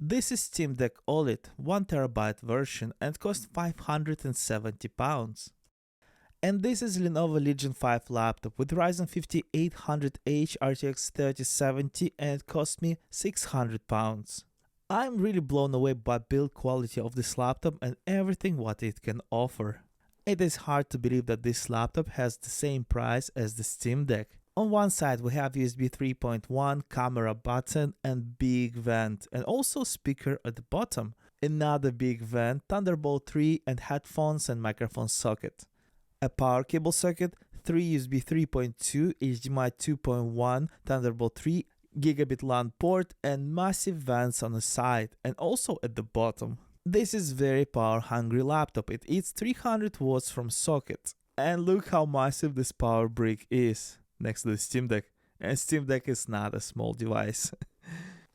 This is Steam Deck OLED 1TB version and costs £570. And this is Lenovo Legion 5 laptop with Ryzen 5800H RTX 3070 and it cost me £600. I'm really blown away by build quality of this laptop and everything what it can offer. It is hard to believe that this laptop has the same price as the Steam Deck. On one side we have USB 3.1, camera button and big vent, and also speaker at the bottom. Another big vent, Thunderbolt 3 and headphones and microphone socket. A power cable socket, 3 USB 3.2, HDMI 2.1, Thunderbolt 3, gigabit LAN port and massive vents on the side and also at the bottom. This is very power hungry laptop, it eats 300 watts from socket. And look how massive this power brick is next to the Steam Deck, and Steam Deck is not a small device.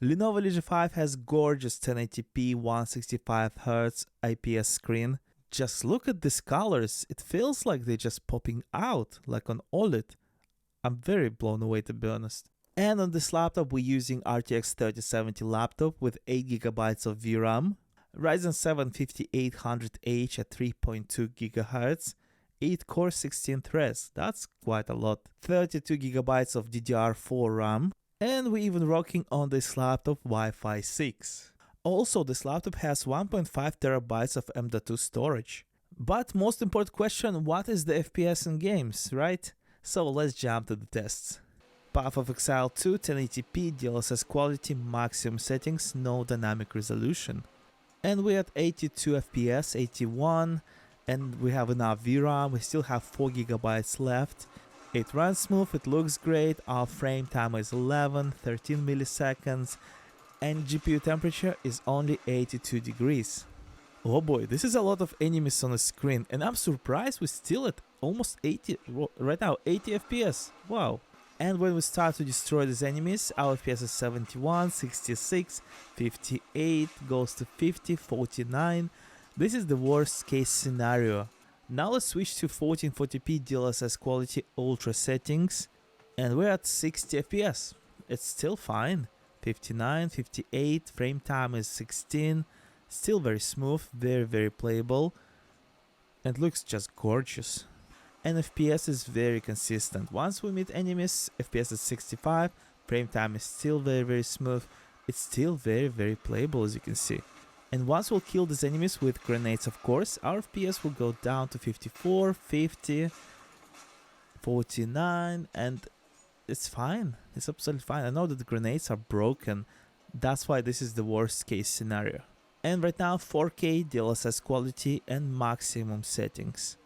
Lenovo Legion 5 has gorgeous 1080p 165Hz IPS screen. Just look at these colors, it feels like they're just popping out like on OLED. I'm very blown away to be honest. And on this laptop we're using RTX 3070 laptop with 8GB of VRAM, Ryzen 7 5800H at 3.2 GHz, 8 core 16 threads, that's quite a lot, 32GB of DDR4 RAM, and we're even rocking on this laptop Wi-Fi 6. Also, this laptop has 1.5TB of M.2 storage. But most important question, what is the FPS in games, right? So let's jump to the tests. Path of Exile 2, 1080p, DLSS quality, maximum settings, no dynamic resolution. And we're at 82 FPS, 81, and we have enough VRAM, we still have 4GB left. It runs smooth, it looks great, our frame time is 13 milliseconds, and GPU temperature is only 82 degrees. Oh boy, this is a lot of enemies on the screen, and I'm surprised we're still at almost 80, right now 80 FPS, wow. And when we start to destroy these enemies, our FPS is 71, 66, 58, goes to 50, 49. This is the worst case scenario. Now let's switch to 1440p DLSS quality ultra settings, and we're at 60 FPS. It's still fine. 59, 58, frame time is 16, still very smooth, very playable, and looks just gorgeous. And FPS is very consistent. Once we meet enemies, FPS is 65, frame time is still very smooth, it's still very playable as you can see. And once we'll kill these enemies with grenades, of course, our FPS will go down to 54, 50, 49, and it's fine. It's absolutely fine. I know that the grenades are broken. That's why this is the worst case scenario. And right now 4K DLSS quality and maximum settings.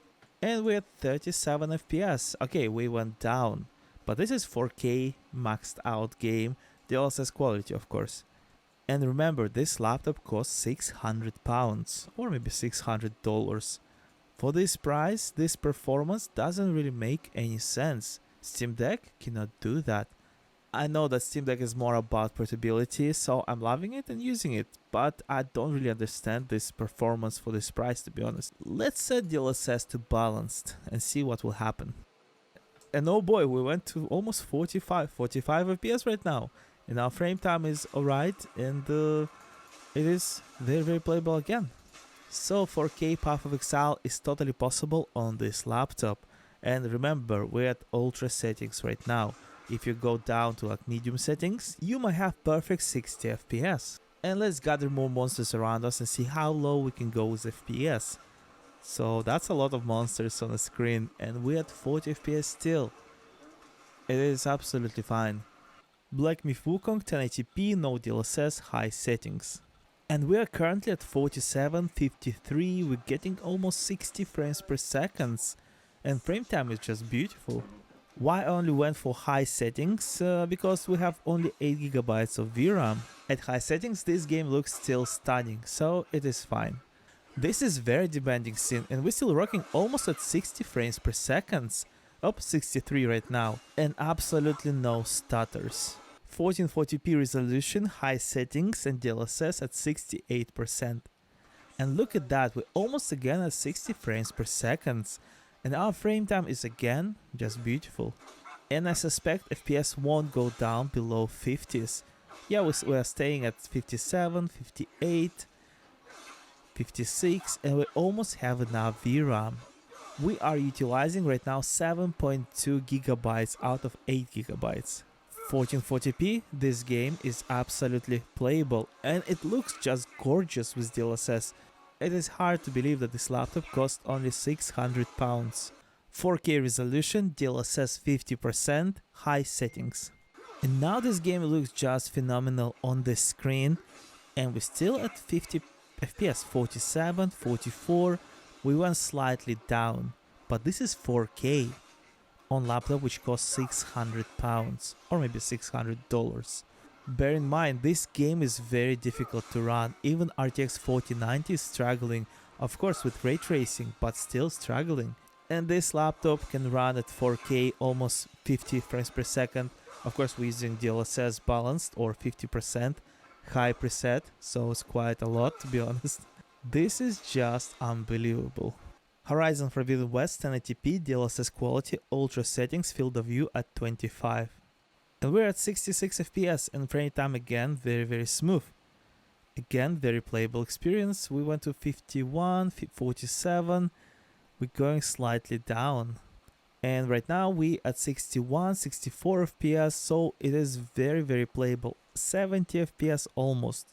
And we're at 37 FPS. Okay, we went down. But this is 4K maxed out game. DLSS quality of course. And remember, this laptop costs £600 or maybe $600. For this price, this performance doesn't really make any sense. Steam Deck cannot do that. I know that Steam Deck is more about portability, so I'm loving it and using it, but I don't really understand this performance for this price to be honest. Let's set DLSS to balanced and see what will happen. And oh boy, we went to almost 45 FPS right now. And our frame time is alright, and it is very playable again. So 4K Path of Exile is totally possible on this laptop. And remember, we're at ultra settings right now. If you go down to like medium settings, you might have perfect 60 FPS. And let's gather more monsters around us and see how low we can go with FPS. So that's a lot of monsters on the screen, and we're at 40 FPS still. It is absolutely fine. Black Myth Wukong 1080p, no DLSS, high settings. And we are currently at 47, 53, we're getting almost 60 frames per second. And frame time is just beautiful. Why I only went for high settings? Because we have only 8GB of VRAM. At high settings this game looks still stunning, so it is fine. This is very demanding scene and we're still rocking almost at 60 frames per second. Up 63 right now, and absolutely no stutters. 1440p resolution, high settings and DLSS at 68%. And look at that, we're almost again at 60 frames per second. And our frame time is again just beautiful. And I suspect FPS won't go down below 50s. Yeah, we are staying at 57, 58, 56, and we almost have enough VRAM. We are utilizing right now 7.2 gigabytes out of 8 gigabytes. 1440p, this game is absolutely playable and it looks just gorgeous with DLSS. It is hard to believe that this laptop cost only £600. 4K resolution, DLSS 50%, high settings. And now this game looks just phenomenal on the screen, and we're still at 50 FPS, 47, 44, we went slightly down, but this is 4K on laptop which costs £600 or maybe $600. Bear in mind, this game is very difficult to run. Even RTX 4090 is struggling, of course with ray tracing, but still struggling. And this laptop can run at 4K, almost 50 frames per second. Of course we're using DLSS balanced or 50% high preset, so it's quite a lot to be honest. This is just unbelievable. Horizon Forbidden West 1080p, DLSS quality, ultra settings, field of view at 25. And we're at 66 FPS and frame time again very smooth. Again, very playable experience. We went to 51, 47, we're going slightly down. And right now we at 61, 64 FPS, so it is very playable. 70 FPS almost.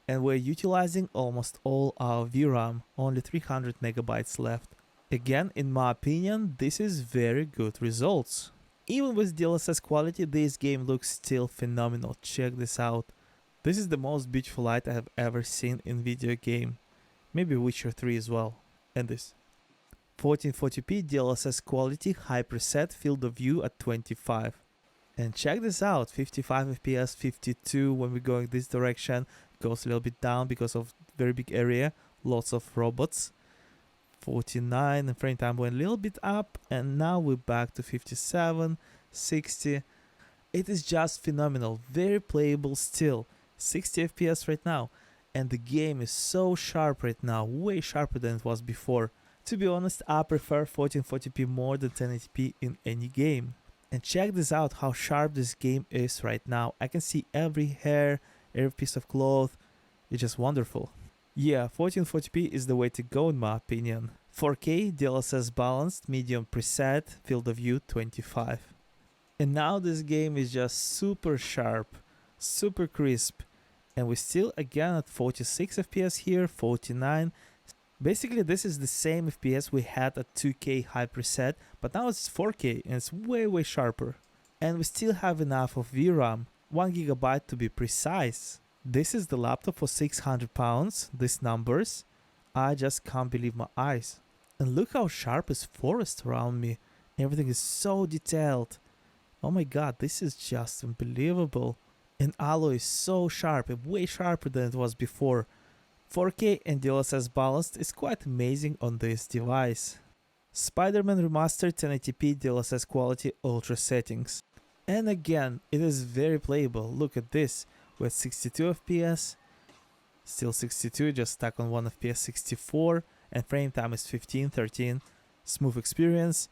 And we're utilizing almost all our VRAM, only 300 megabytes left. Again, in my opinion, this is very good results. Even with DLSS quality, this game looks still phenomenal. Check this out. This is the most beautiful light I have ever seen in video game. Maybe Witcher 3 as well. And this. 1440p DLSS quality, high preset, field of view at 25. And check this out, 55 FPS, 52 when we're going this direction, goes a little bit down because of very big area, lots of robots. 49 and frame time went a little bit up, and now we're back to 57, 60. It is just phenomenal, very playable still, 60 FPS right now, and the game is so sharp right now, way sharper than it was before. To be honest, I prefer 1440p more than 1080p in any game. And check this out, how sharp this game is right now. I can see every hair, every piece of cloth. It's just wonderful. Yeah, 1440p is the way to go in my opinion. 4K, DLSS balanced, medium preset, field of view 25. And now this game is just super sharp, super crisp. And we're still again at 46 FPS here, 49. Basically this is the same FPS we had at 2K high preset, but now it's 4K and it's way sharper. And we still have enough of VRAM, 1GB to be precise. This is the laptop for £600, these numbers. I just can't believe my eyes. And look how sharp is forest around me. Everything is so detailed. Oh my god, this is just unbelievable. And alloy is so sharp, way sharper than it was before. 4K and DLSS balanced is quite amazing on this device. Spider-Man Remastered 1080p DLSS quality ultra settings. And again, it is very playable. Look at this. We're at 62 FPS, still 62, just stuck on 1 FPS, 64, and frame time is 15, 13. Smooth experience.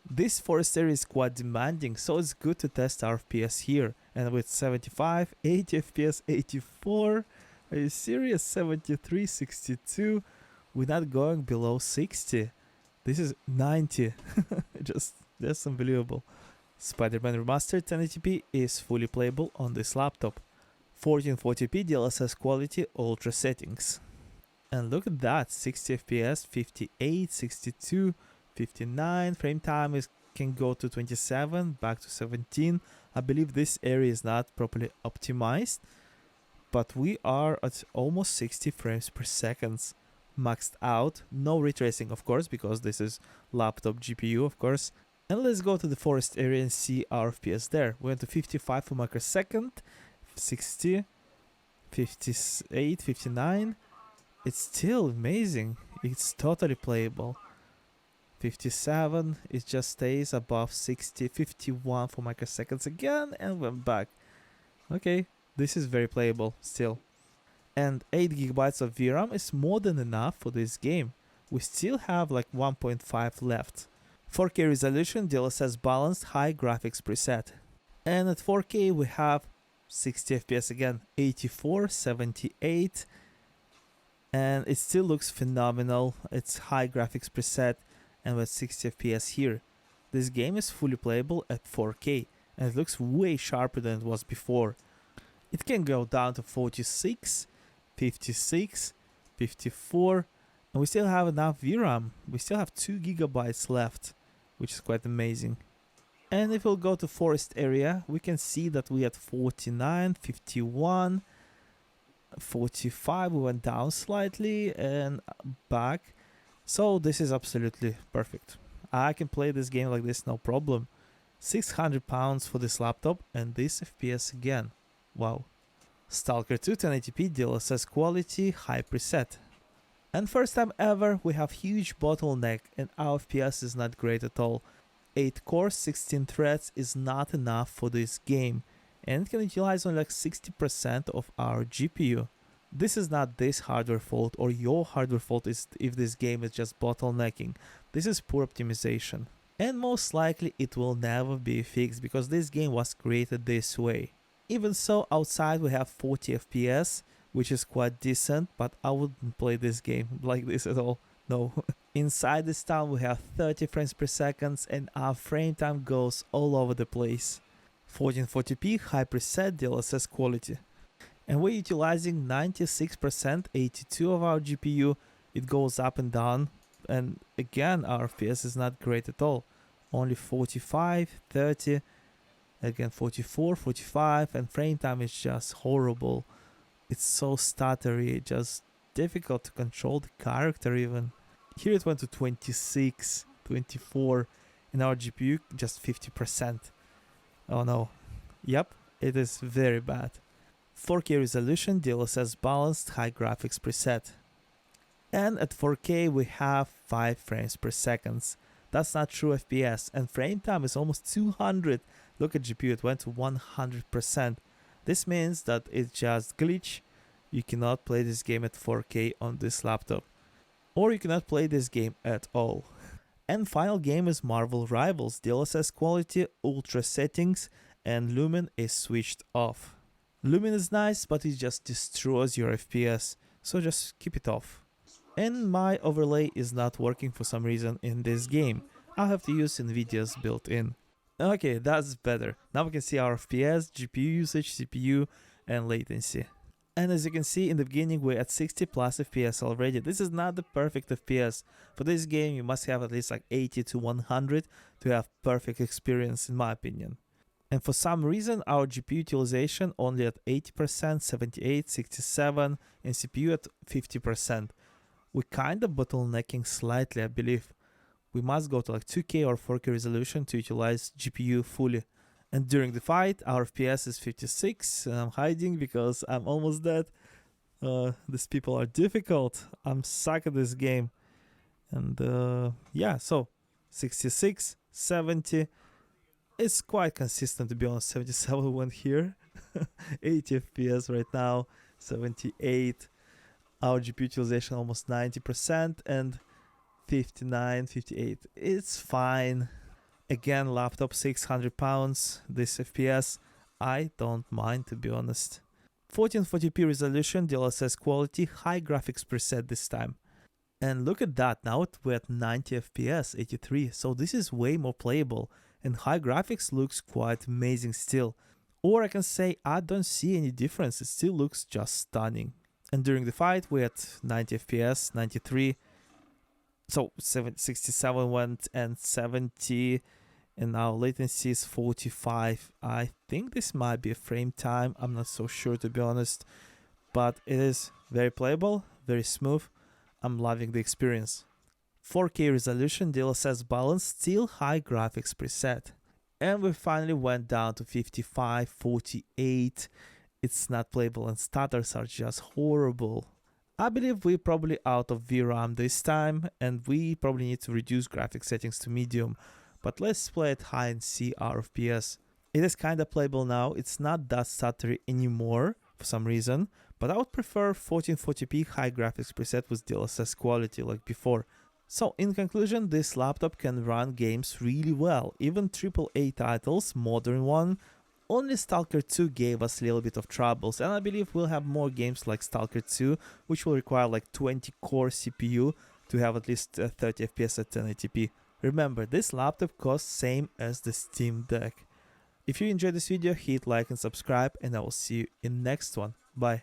This forest area is quite demanding, so it's good to test our FPS here. And with 75, 80 FPS, 84. Are you serious? 73, 62. We're not going below 60. This is 90. Just unbelievable. Spider-Man Remastered 1080p is fully playable on this laptop. 1440p DLSS quality ultra settings. And look at that, 60 FPS, 58, 62, 59. Frame time can go to 27, back to 17. I believe this area is not properly optimized. But we are at almost 60 frames per second, maxed out, no ray tracing of course, because this is laptop GPU of course. And let's go to the forest area and see our FPS there. We went to 55 per microsecond, 60, 58, 59. It's still amazing, it's totally playable. 57, it just stays above 60, 51 for microseconds again, and went back. Okay. This is very playable still. And 8GB of VRAM is more than enough for this game. We still have like 1.5 left. 4K resolution, DLSS balanced, high graphics preset. And at 4K we have 60 FPS again, 84, 78, and it still looks phenomenal. It's high graphics preset and with 60 FPS here. This game is fully playable at 4K and it looks way sharper than it was before. It can go down to 46, 56, 54, and we still have enough VRAM. We still have 2 GB left, which is quite amazing. And if we'll go to forest area, we can see that we had 49, 51, 45, we went down slightly and back. So this is absolutely perfect. I can play this game like this, no problem. £600 for this laptop and this FPS again. Wow. Stalker 2 1080p DLSS quality, high preset. And first time ever we have huge bottleneck and our FPS is not great at all. 8 cores, 16 threads is not enough for this game and it can utilize only like 60% of our GPU. This is not this hardware fault or your hardware fault is if this game is just bottlenecking. This is poor optimization. And most likely it will never be fixed because this game was created this way. Even so, outside we have 40 FPS, which is quite decent, but I wouldn't play this game like this at all. No. Inside this town we have 30 frames per second and our frame time goes all over the place. 1440p high preset DLSS quality. And we're utilizing 96%, 82 of our GPU. It goes up and down. And again, our FPS is not great at all. Only 45, 30, again 44, 45, and frame time is just horrible. It's so stuttery, just difficult to control the character even. Here it went to 26, 24, and our GPU just 50%. Oh no. Yep, it is very bad. 4K resolution, DLSS balanced, high graphics preset. And at 4K we have 5 frames per second. That's not true FPS and frame time is almost 200. Look at GPU, it went to 100%. This means that it just glitch. You cannot play this game at 4K on this laptop. Or you cannot play this game at all. And final game is Marvel Rivals, DLSS quality, ultra settings, and Lumen is switched off. Lumen is nice, but it just destroys your FPS, so just keep it off. And my overlay is not working for some reason in this game. I'll have to use NVIDIA's built-in. Okay, that's better. Now we can see our FPS, GPU usage, CPU, and latency. And as you can see in the beginning we're at 60 plus FPS already. This is not the perfect FPS. For this game you must have at least like 80 to 100 to have perfect experience in my opinion. And for some reason our GPU utilization only at 80%, 78, 67 and CPU at 50%. We're kind of bottlenecking slightly, I believe. We must go to like 2K or 4K resolution to utilize GPU fully. And during the fight, our FPS is 56, and I'm hiding because I'm almost dead. These people are difficult. I'm suck at this game. And yeah, so 66, 70. It's quite consistent to be honest. 77 went here. 80 FPS right now, 78. Our GPU utilization almost 90% and 59, 58. It's fine. Again, laptop £600. This FPS, I don't mind to be honest. 1440p resolution, DLSS quality, high graphics preset this time. And look at that, now we're at 90 FPS, 83. So this is way more playable. And high graphics looks quite amazing still. Or I can say I don't see any difference. It still looks just stunning. And during the fight we're at 90 FPS, 93. So 67 went and 70. And now latency is 45. I think this might be a frame time. I'm not so sure to be honest. But it is very playable, very smooth. I'm loving the experience. 4K resolution, DLSS balance, still high graphics preset. And we finally went down to 55, 48. It's not playable and stutters are just horrible. I believe we're probably out of VRAM this time and we probably need to reduce graphics settings to medium. But let's play it high and see our FPS. It is kinda playable now, it's not that stuttery anymore for some reason. But I would prefer 1440p high graphics preset with DLSS quality like before. So in conclusion, this laptop can run games really well, even AAA titles, modern one, Only Stalker 2 gave us a little bit of troubles, and I believe we'll have more games like Stalker 2, which will require like 20 core CPU to have at least 30 FPS at 1080p. Remember, this laptop costs same as the Steam Deck. If you enjoyed this video, hit like and subscribe, and I will see you in next one. Bye.